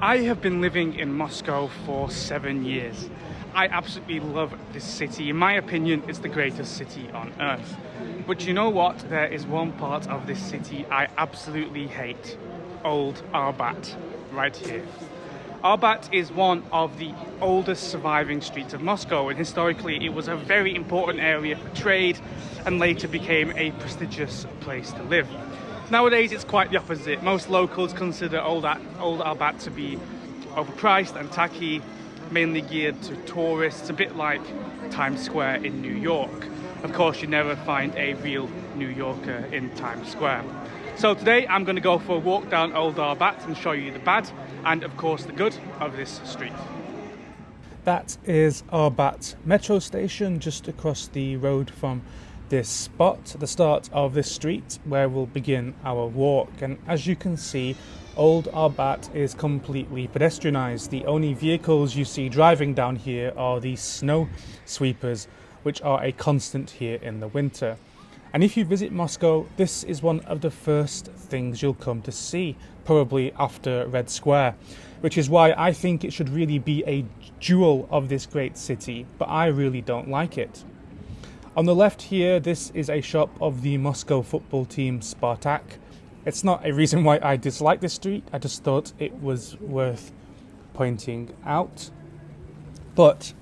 I have been living in Moscow for 7 years. I absolutely love this city. In my opinion, it's the greatest city on earth. But you know what? There is one part of this city I absolutely hate. Old Arbat, right here. Arbat is one of the oldest surviving streets of Moscow, and historically it was a very important area for trade and later became a prestigious place to live. Nowadays it's quite the opposite. Most locals consider Old Arbat to be overpriced and tacky, mainly geared to tourists, a bit like Times Square in New York. Of course, you never find a real New Yorker in Times Square. So today I'm going to go for a walk down Old Arbat and show you the bad and of course the good of this street. That is Arbat metro station just across the road from this spot, the start of this street where we'll begin our walk. And as you can see, Old Arbat is completely pedestrianised. The only vehicles you see driving down here are the snow sweepers, which are a constant here in the winter. And if you visit Moscow, this is one of the first things you'll come to see, probably after Red Square, which is why I think it should really be a jewel of this great city, but I really don't like it. On the left here, this is a shop of the Moscow football team Spartak. It's not a reason why I dislike this street, I just thought it was worth pointing out. But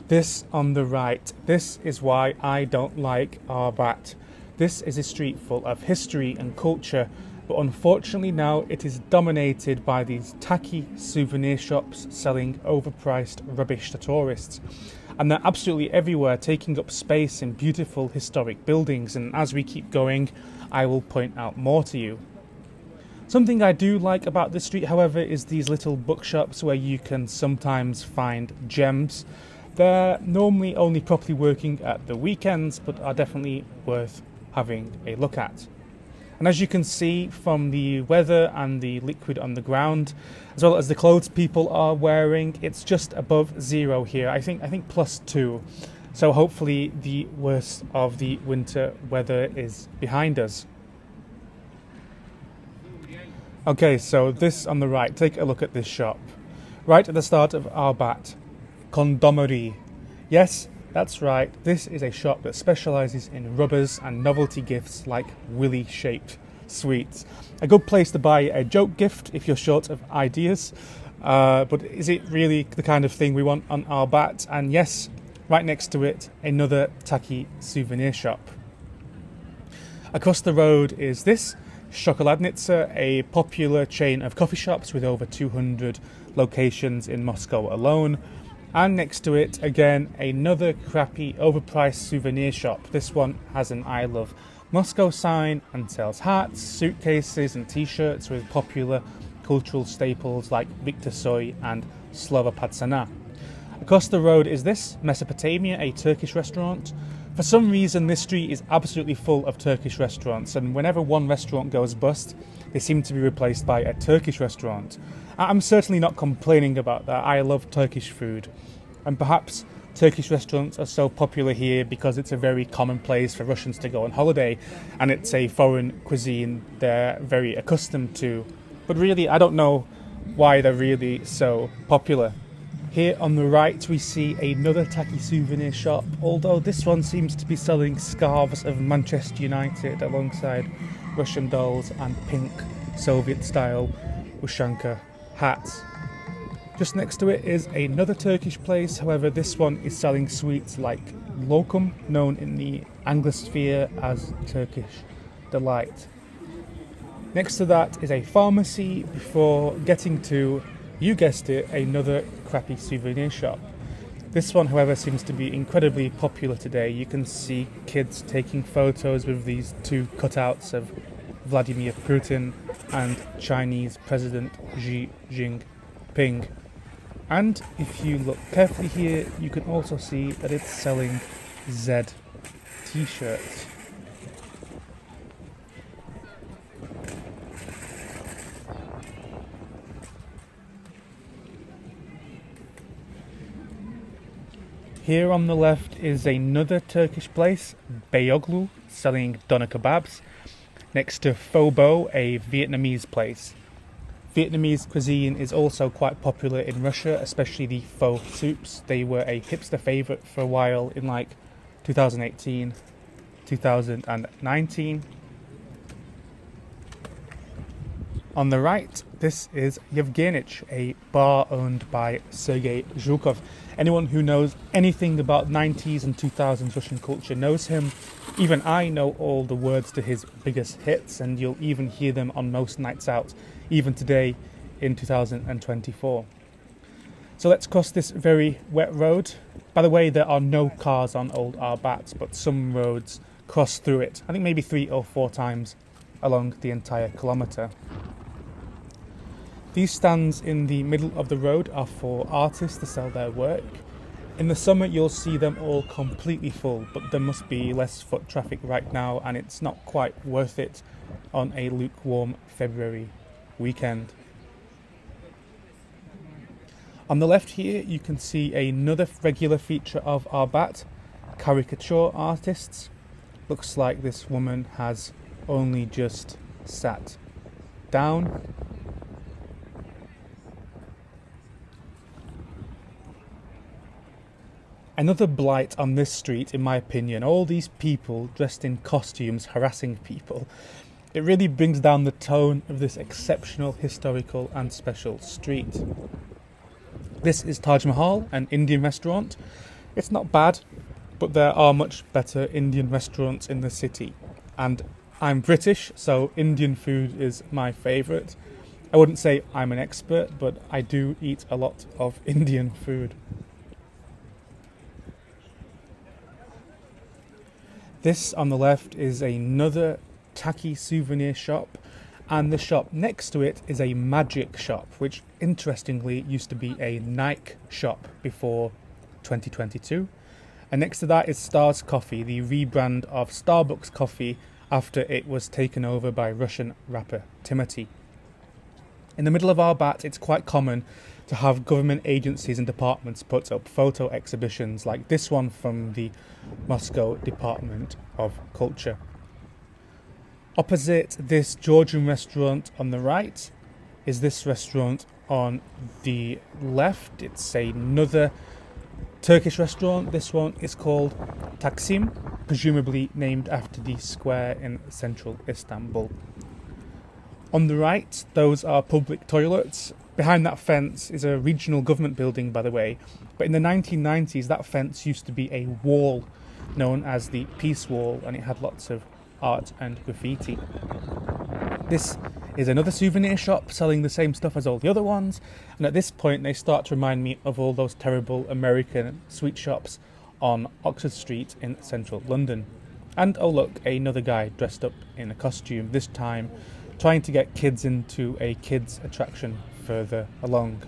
this on the right, this is why I don't like Arbat. This is a street full of history and culture, but unfortunately now it is dominated by these tacky souvenir shops selling overpriced rubbish to tourists. And they're absolutely everywhere, taking up space in beautiful historic buildings, and as we keep going, I will point out more to you. Something I do like about this street, however, is these little bookshops where you can sometimes find gems. They're normally only properly working at the weekends, but are definitely worth having a look at. And as you can see from the weather and the liquid on the ground, as well as the clothes people are wearing, it's just above zero here. I think +2. So hopefully the worst of the winter weather is behind us. Okay, so this on the right, take a look at this shop. Right at the start of Arbat, Kondomery. Yes, that's right, this is a shop that specialises in rubbers and novelty gifts like willy-shaped sweets. A good place to buy a joke gift if you're short of ideas, but is it really the kind of thing we want on Arbat? And yes, right next to it, another tacky souvenir shop. Across the road is this, Shokoladnitsa, a popular chain of coffee shops with over 200 locations in Moscow alone. And next to it, again, another crappy, overpriced souvenir shop. This one has an I Love Moscow sign and sells hats, suitcases and t-shirts with popular cultural staples like Viktor Tsoy and Slova Patsana. Across the road is this, Mesopotamia, a Turkish restaurant. For some reason, this street is absolutely full of Turkish restaurants, and whenever one restaurant goes bust, they seem to be replaced by a Turkish restaurant. I'm certainly not complaining about that. I love Turkish food, and perhaps Turkish restaurants are so popular here because it's a very common place for Russians to go on holiday, and it's a foreign cuisine they're very accustomed to. But really, I don't know why they're really so popular. Here on the right we see another tacky souvenir shop, although this one seems to be selling scarves of Manchester United alongside Russian dolls and pink Soviet-style Ushanka hats. Just next to it is another Turkish place, however this one is selling sweets like lokum, known in the Anglosphere as Turkish delight. Next to that is a pharmacy before getting to, you guessed it, another crappy souvenir shop. This one, however, seems to be incredibly popular today. You can see kids taking photos with these two cutouts of Vladimir Putin and Chinese President Xi Jinping. And if you look carefully here, you can also see that it's selling Z t-shirts. Here on the left is another Turkish place, Beyoglu, selling doner kebabs, next to Pho Bo, a Vietnamese place. Vietnamese cuisine is also quite popular in Russia, especially the pho soups. They were a hipster favourite for a while in like 2018, 2019. On the right, this is Yevgenich, a bar owned by Sergei Zhukov. Anyone who knows anything about 90s and 2000s Russian culture knows him. Even I know all the words to his biggest hits, and you'll even hear them on most nights out, even today in 2024. So let's cross this very wet road. By the way, there are no cars on Old Arbat, but some roads cross through it. I think maybe 3 or 4 times along the entire kilometre. These stands in the middle of the road are for artists to sell their work. In the summer you'll see them all completely full, but there must be less foot traffic right now and it's not quite worth it on a lukewarm February weekend. On the left here you can see another regular feature of Arbat, caricature artists. Looks like this woman has only just sat down. Another blight on this street, in my opinion, all these people dressed in costumes harassing people. It really brings down the tone of this exceptional, historical and special street. This is Taj Mahal, an Indian restaurant. It's not bad, but there are much better Indian restaurants in the city. And I'm British, so Indian food is my favourite. I wouldn't say I'm an expert, but I do eat a lot of Indian food. This on the left is another tacky souvenir shop, and the shop next to it is a magic shop, which interestingly used to be a Nike shop before 2022. And next to that is Stars Coffee, the rebrand of Starbucks coffee after it was taken over by Russian rapper Timati. In the middle of Arbat, it's quite common to have government agencies and departments put up photo exhibitions like this one from the Moscow Department of Culture. Opposite this Georgian restaurant on the right is this restaurant on the left. It's another Turkish restaurant. This one is called Taksim, presumably named after the square in central Istanbul. On the right, those are public toilets. Behind that fence is a regional government building, by the way. But in the 1990s, that fence used to be a wall known as the Peace Wall, and it had lots of art and graffiti. This is another souvenir shop selling the same stuff as all the other ones. And at this point, they start to remind me of all those terrible American sweet shops on Oxford Street in central London. And oh look, another guy dressed up in a costume, this time trying to get kids into a kids attraction further along.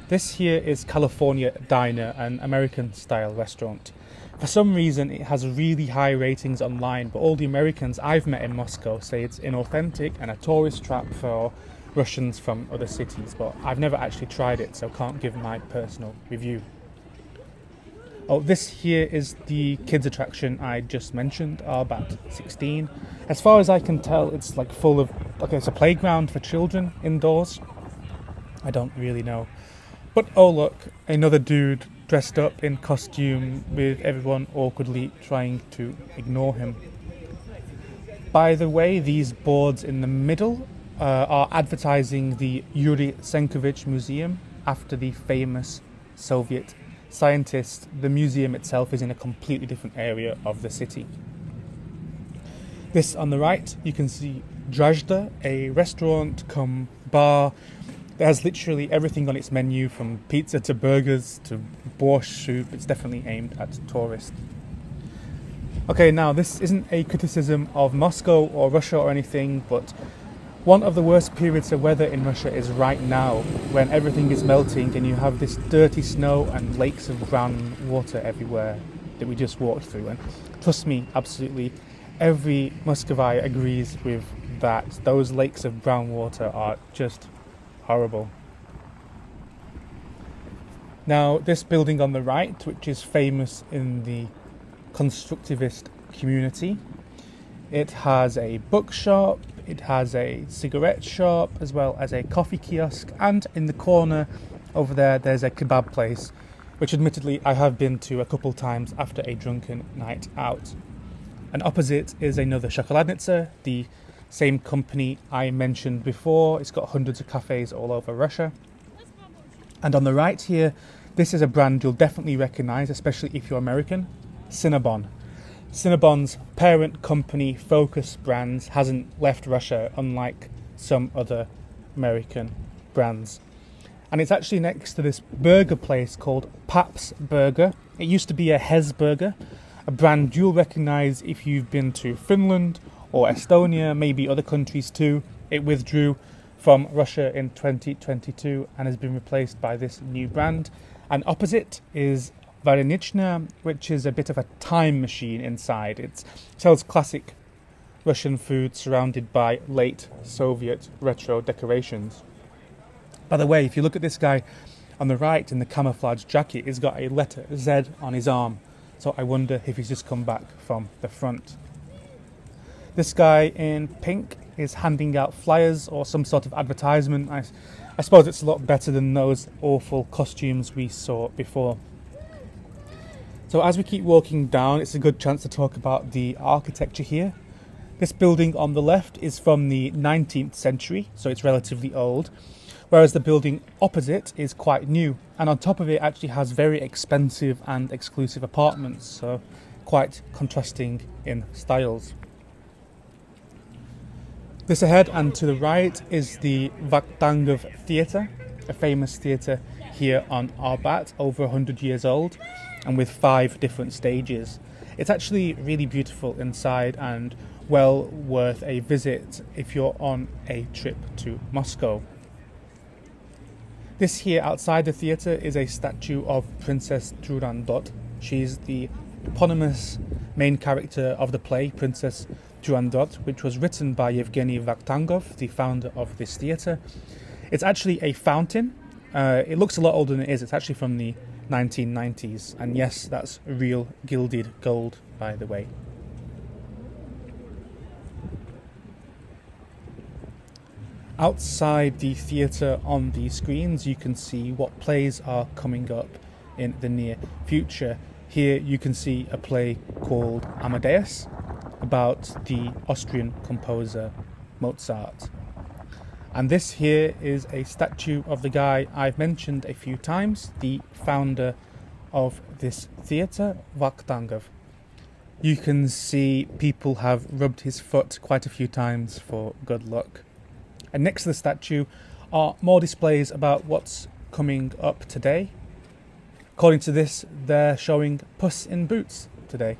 This here is California Diner, an American-style restaurant. For some reason, it has really high ratings online, but all the Americans I've met in Moscow say it's inauthentic and a tourist trap for Russians from other cities, but I've never actually tried it, so can't give my personal review. Oh, this here is the kids attraction I just mentioned, Arbat 16. As far as I can tell, it's like full of, okay, it's a playground for children indoors. I don't really know. But oh look, another dude dressed up in costume with everyone awkwardly trying to ignore him. By the way, these boards in the middle are advertising the Yuri Senkovich Museum after the famous Soviet scientist. The museum itself is in a completely different area of the city. This on the right, you can see Drajda, a restaurant cum bar that has literally everything on its menu, from pizza to burgers to borscht soup. It's definitely aimed at tourists. Okay, now this isn't a criticism of Moscow or Russia or anything, but one of the worst periods of weather in Russia is right now, when everything is melting and you have this dirty snow and lakes of brown water everywhere that we just walked through. And trust me, absolutely every Muscovite agrees with that. Those lakes of brown water are just horrible. Now, this building on the right, which is famous in the constructivist community, it has a bookshop, it has a cigarette shop as well as a coffee kiosk, and in the corner over there there's a kebab place, which admittedly I have been to a couple times after a drunken night out. And opposite is another Chokoladnitsa, the same company I mentioned before. It's got hundreds of cafes all over Russia. And on the right here, this is a brand you'll definitely recognise, especially if you're American, Cinnabon. Cinnabon's parent company, Focus Brands, hasn't left Russia, unlike some other American brands. And it's actually next to this burger place called Paps Burger. It used to be a Hesburger, a brand you'll recognise if you've been to Finland or Estonia, maybe other countries too. It withdrew from Russia in 2022 and has been replaced by this new brand. And opposite is Varenichna, which is a bit of a time machine inside. It sells classic Russian food surrounded by late Soviet retro decorations. By the way, if you look at this guy on the right in the camouflage jacket, he's got a letter Z on his arm. So I wonder if he's just come back from the front. This guy in pink is handing out flyers or some sort of advertisement. I suppose it's a lot better than those awful costumes we saw before. So as we keep walking down, it's a good chance to talk about the architecture here. This building on the left is from the 19th century, so it's relatively old, whereas the building opposite is quite new, and on top of it actually has very expensive and exclusive apartments, so quite contrasting in styles. This ahead and to the right is the Vakhtangov Theatre, a famous theatre here on Arbat, over 100 years old, and with 5 different stages. It's actually really beautiful inside and well worth a visit if you're on a trip to Moscow. This here outside the theatre is a statue of Princess Turandot. She's the eponymous main character of the play Princess Turandot, which was written by Yevgeny Vakhtangov, the founder of this theatre. It's actually a fountain. It looks a lot older than it is. It's actually from the 1990s. And yes, that's real gilded gold, by the way. Outside the theatre on the screens, you can see what plays are coming up in the near future. Here you can see a play called Amadeus, about the Austrian composer Mozart. And this here is a statue of the guy I've mentioned a few times, the founder of this theatre, Vakhtangov. You can see people have rubbed his foot quite a few times for good luck. And next to the statue are more displays about what's coming up today. According to this, they're showing Puss in Boots today.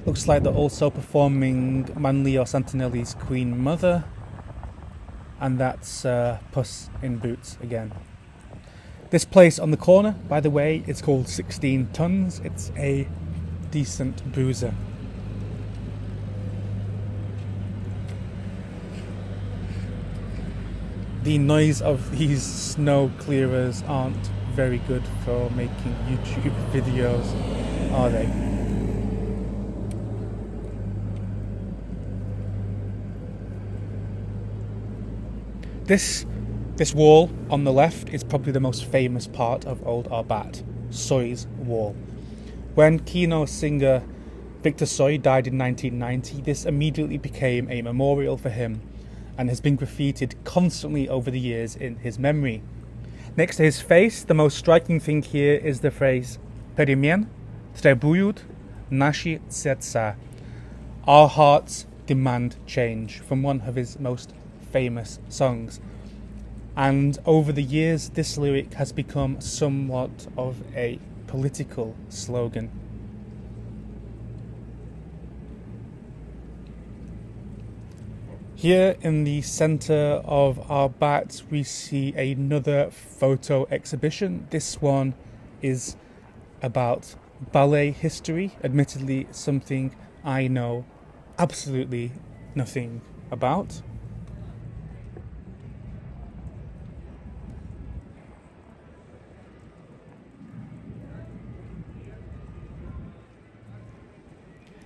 Looks like they're also performing Manlio Santinelli's Queen Mother, and that's Puss in Boots again. This place on the corner, by the way, it's called 16 Tons. It's a decent boozer. The noise of these snow clearers aren't very good for making YouTube videos, are they? This wall on the left is probably the most famous part of Old Arbat, Tsoy's wall. When Kino singer Victor Tsoy died in 1990, this immediately became a memorial for him and has been graffitied constantly over the years in his memory. Next to his face, the most striking thing here is the phrase "Перемен требуют наши сердца." Our hearts demand change, from one of his most famous songs. And over the years, this lyric has become somewhat of a political slogan. Here in the centre of Arbat, we see another photo exhibition. This one is about ballet history, admittedly something I know absolutely nothing about.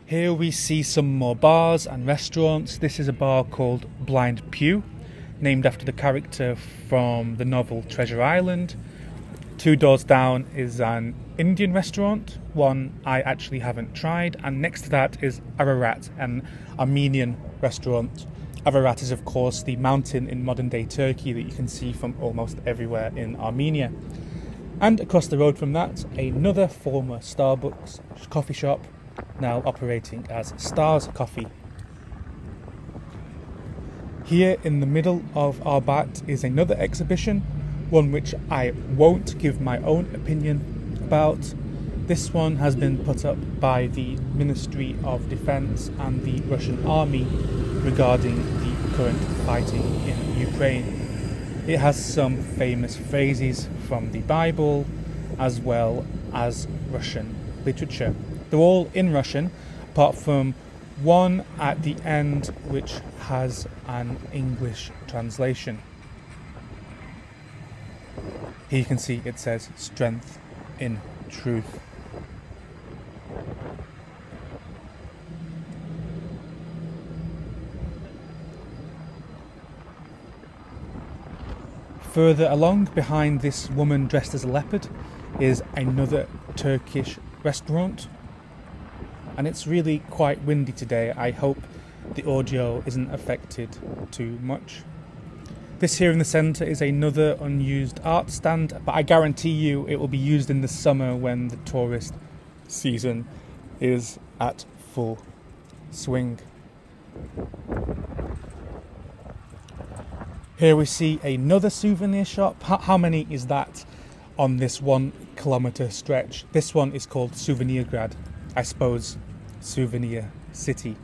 Here we see some more bars and restaurants. This is a bar called Blind Pew, named after the character from the novel Treasure Island. 2 doors down is an Indian restaurant, one I actually haven't tried, and next to that is Ararat, an Armenian restaurant. Ararat is of course the mountain in modern day Turkey that you can see from almost everywhere in Armenia. And across the road from that, another former Starbucks coffee shop, now operating as Stars Coffee. Here in the middle of Arbat is another exhibition, one which I won't give my own opinion about. This one has been put up by the Ministry of Defense and the Russian Army regarding the current fighting in Ukraine. It has some famous phrases from the Bible as well as Russian literature. They're all in Russian, apart from one at the end which has an English translation. Here you can see it says "Strength in Truth." Further along, behind this woman dressed as a leopard, is another Turkish restaurant. And it's really quite windy today. I hope the audio isn't affected too much. This here in the centre is another unused art stand, but I guarantee you it will be used in the summer when the tourist season is at full swing. Here we see another souvenir shop. How many is that on this 1 kilometre stretch? This one is called Souvenirgrad. I suppose Souvenir City.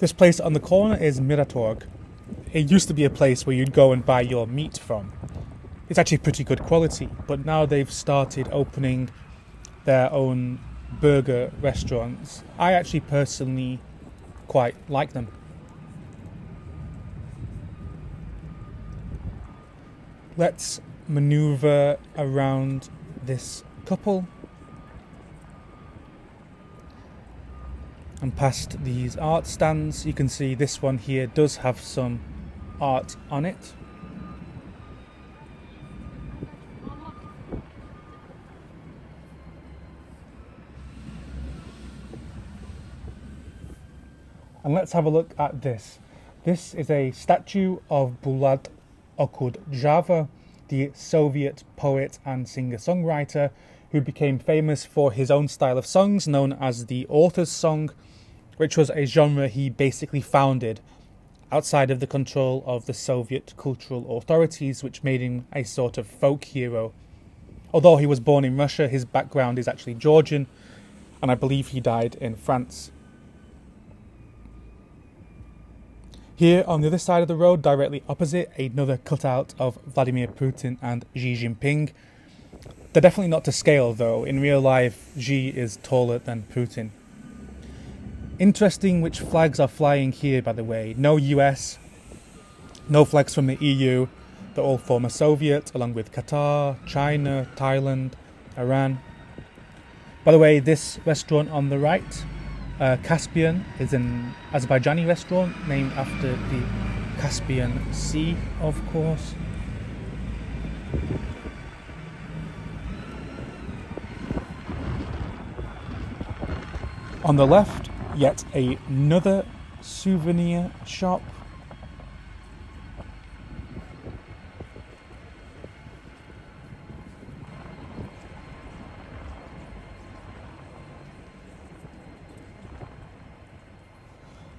This place on the corner is Miratorg. It used to be a place where you'd go and buy your meat from. It's actually pretty good quality, but now they've started opening their own burger restaurants. I actually personally quite like them. Let's maneuver around this couple and past these art stands. You can see this one here does have some art on it. And let's have a look at this. This is a statue of Bulat Okudjava, the Soviet poet and singer-songwriter who became famous for his own style of songs known as the author's song, which was a genre he basically founded outside of the control of the Soviet cultural authorities, which made him a sort of folk hero. Although he was born in Russia, his background is actually Georgian, and I believe he died in France. Here on the other side of the road, directly opposite, another cutout of Vladimir Putin and Xi Jinping. They're definitely not to scale though. In real life, Xi is taller than Putin. Interesting which flags are flying here, by the way. No US, no flags from the EU. They're all former Soviet, along with Qatar, China, Thailand, Iran. By the way, this restaurant on the right, Caspian, is an Azerbaijani restaurant named after the Caspian Sea, of course. On the left, yet another souvenir shop.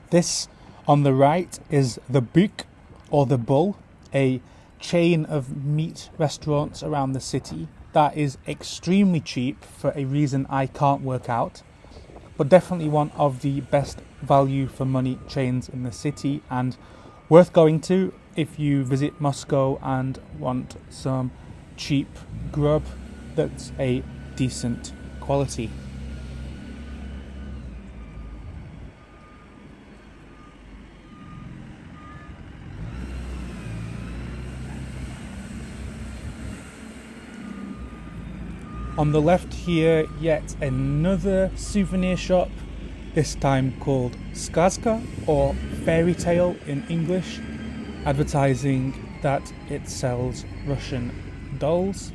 This on the right is the Bük, or the Bull, a chain of meat restaurants around the city that is extremely cheap for a reason I can't work out, but definitely one of the best value for money chains in the city and worth going to if you visit Moscow and want some cheap grub that's a decent quality. On the left here, yet another souvenir shop, this time called Skazka, or Fairy Tale in English, advertising that it sells Russian dolls.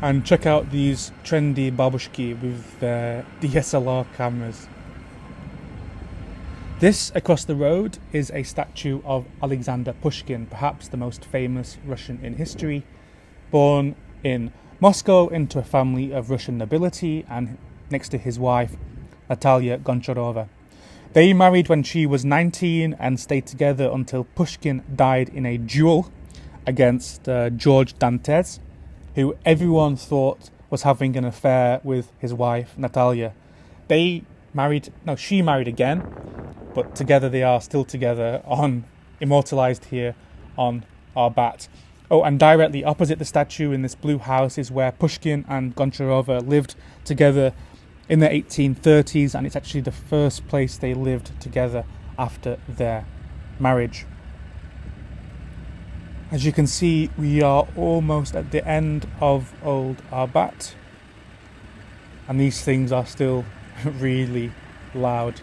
And check out these trendy babushki with their DSLR cameras. This, across the road, is a statue of Alexander Pushkin, perhaps the most famous Russian in history, born in Moscow into a family of Russian nobility and next to his wife, Natalia Goncharova. They married when she was 19 and stayed together until Pushkin died in a duel against George Dantes, who everyone thought was having an affair with his wife, Natalia. She married again, but together they are still together, immortalised here on Arbat. Oh, and directly opposite the statue in this blue house is where Pushkin and Goncharova lived together in the 1830s, and it's actually the first place they lived together after their marriage. As you can see, we are almost at the end of Old Arbat, and these things are still really loud.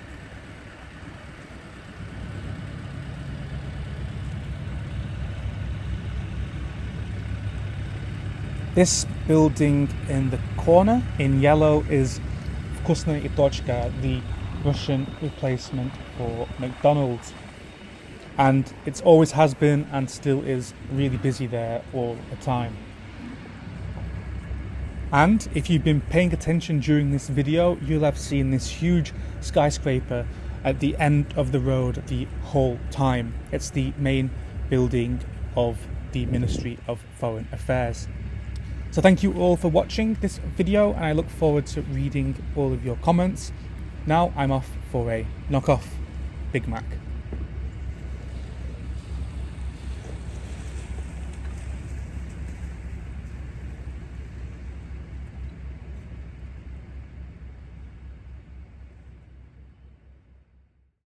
This building in the corner in yellow is Vkusnaya Tochka, the Russian replacement for McDonald's. And it always has been and still is really busy there all the time. And if you've been paying attention during this video, you'll have seen this huge skyscraper at the end of the road the whole time. It's the main building of the Ministry of Foreign Affairs. So thank you all for watching this video, and I look forward to reading all of your comments. Now I'm off for a knockoff Big Mac.